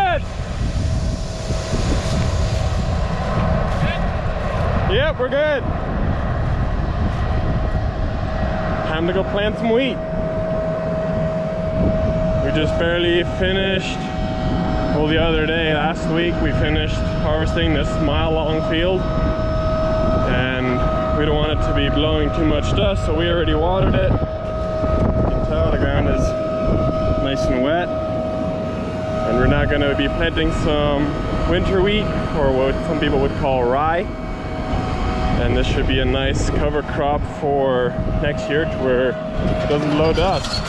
good? Yep, we're good. Time to go plant some wheat. We just barely finished, well, the other day, last week, we finished harvesting this mile-long field, and we don't want it to be blowing too much dust, so we already watered it. You can tell the ground is nice and wet, and we're now going to be planting some winter wheat, or what some people would call rye. And this should be a nice cover crop for next year to where it doesn't blow dust.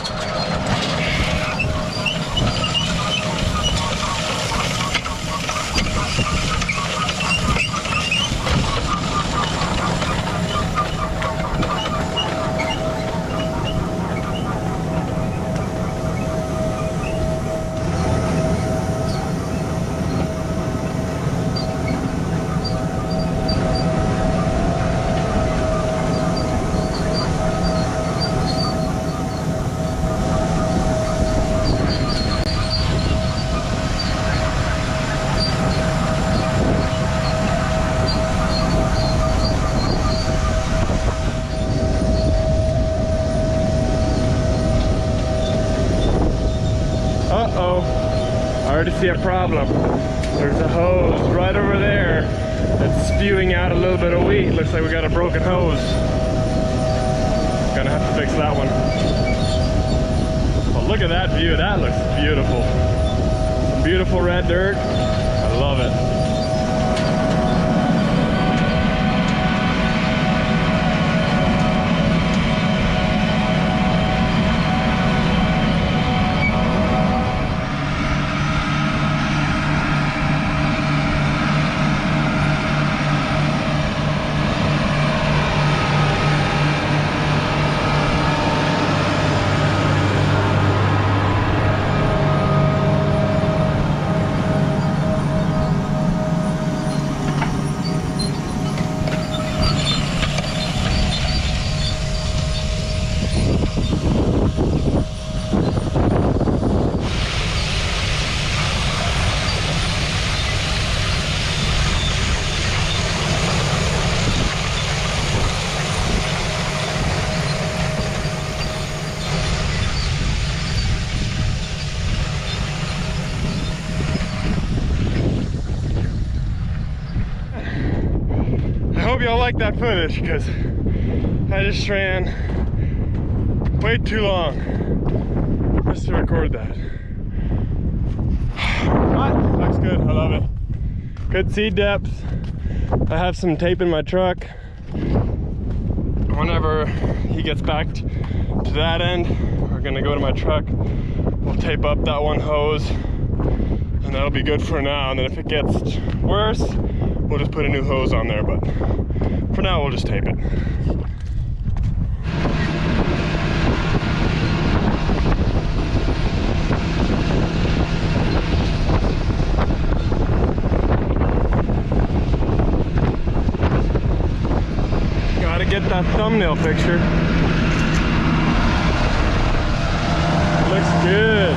I already see a problem. There's a hose right over there that's spewing out a little bit of wheat. Looks like we got a broken hose. Gonna have to fix that one. But look at that view. That looks beautiful. Some beautiful red dirt. I love it. I hope y'all like that footage, because I just ran way too long just to record that. But looks good, I love it. Good seed depth. I have some tape in my truck. Whenever he gets back to that end, we're gonna go to my truck. We'll tape up that one hose, and that'll be good for now. And then if it gets worse, we'll just put a new hose on there, but for now we'll just tape it. Gotta get that thumbnail picture. Looks good.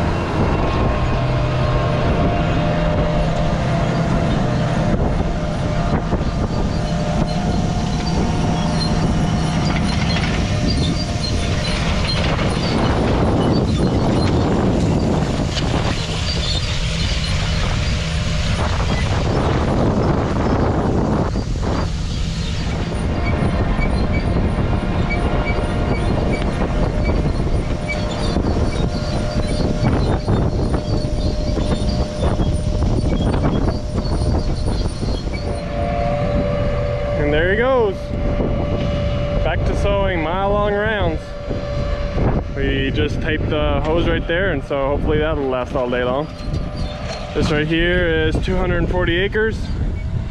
And there he goes, back to sowing mile-long rounds. We just taped the hose right there, and so hopefully that'll last all day long. This right here is 240 acres.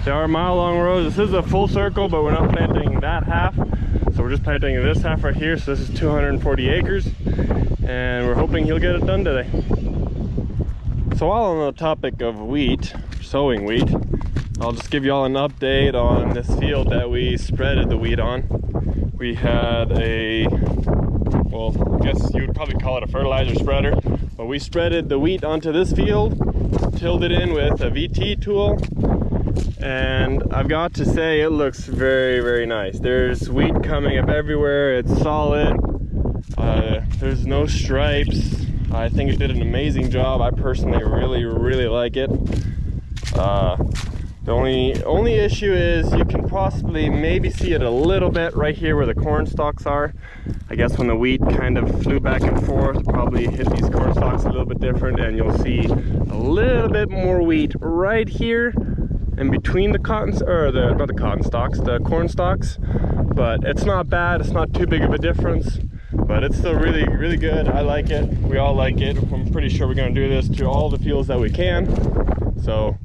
They are mile-long rows. This is a full circle, but we're not planting that half. So we're just planting this half right here. So this is 240 acres, and we're hoping he'll get it done today. So while on the topic of wheat, sowing wheat, I'll just give y'all an update on this field that we spreaded the wheat on. We had a, well, I guess you would probably call it a fertilizer spreader, but But we spreaded the wheat onto this field, tilled it in with a VT tool, and I've got to say it looks very, very nice. There's wheat coming up everywhere. It's solid. There's no stripes. I think it did an amazing job. I personally really like it. The only issue is you can possibly maybe see it a little bit right here where the corn stalks are. I guess when the wheat kind of flew back and forth, probably hit these corn stalks a little bit different, and you'll see a little bit more wheat right here in between the cotton, or not the cotton stalks, the corn stalks. But it's not bad. It's not too big of a difference, but it's still really good. I like it. We all like it. I'm pretty sure we're going to do this to all the fields that we can. So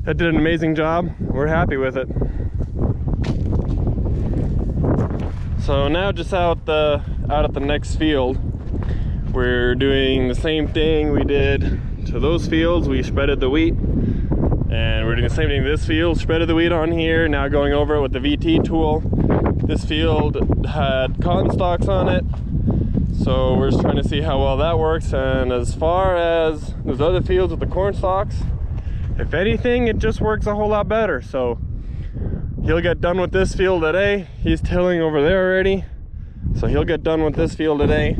that did an amazing job. We're happy with it. So now just out at the next field, we're doing the same thing we did to those fields. We spreaded the wheat, and we're doing the same thing to this field. Spreaded the wheat on here. Now going over it with the VT tool. This field had cotton stalks on it, so we're just trying to see how well that works. And as far as those other fields with the corn stalks, if anything, it just works a whole lot better. So he'll get done with this field today. He's tilling over there already, so he'll get done with this field today.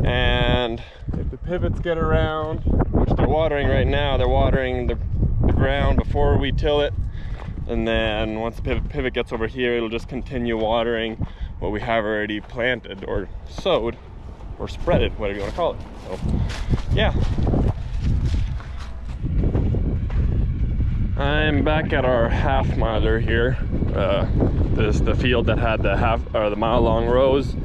And if the pivots get around, which they're watering right now, they're watering the ground before we till it. And then once the pivot gets over here, it'll just continue watering what we have already planted or sowed or spreaded, whatever you want to call it. So yeah, I'm back at our half miler here. This is the field that had the mile long rows.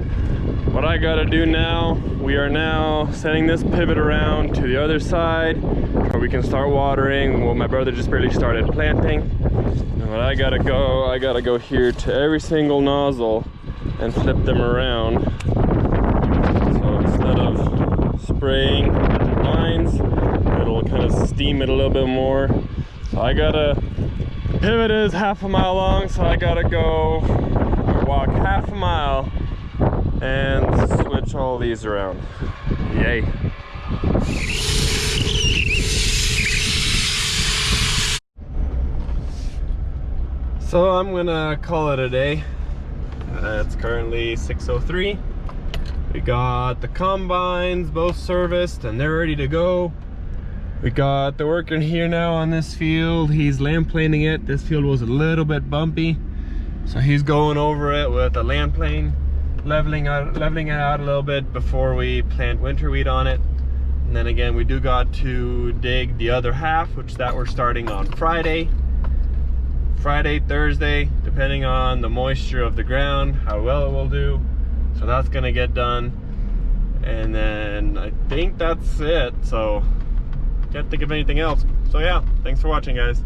What I gotta do now, we are now setting this pivot around to the other side where we can start watering. Well, my brother just barely started planting. And what I gotta go here to every single nozzle and flip them around. So instead of spraying lines, it'll kind of steam it a little bit more. So I gotta, pivot is half a mile long, so I gotta go walk half a mile and switch all these around. Yay. So I'm gonna call it a day. It's currently 6:03. We got the combines both serviced and they're ready to go. We got the worker here now on this field. He's land planing it. This field was a little bit bumpy, so he's going over it with a land plane, leveling it out a little bit before we plant winter wheat on it. And then again, we do got to dig the other half, which that we're starting on Friday, Thursday, depending on the moisture of the ground, how well it will do. So that's gonna get done. And then I think that's it. So can't think of anything else. So yeah, thanks for watching, guys.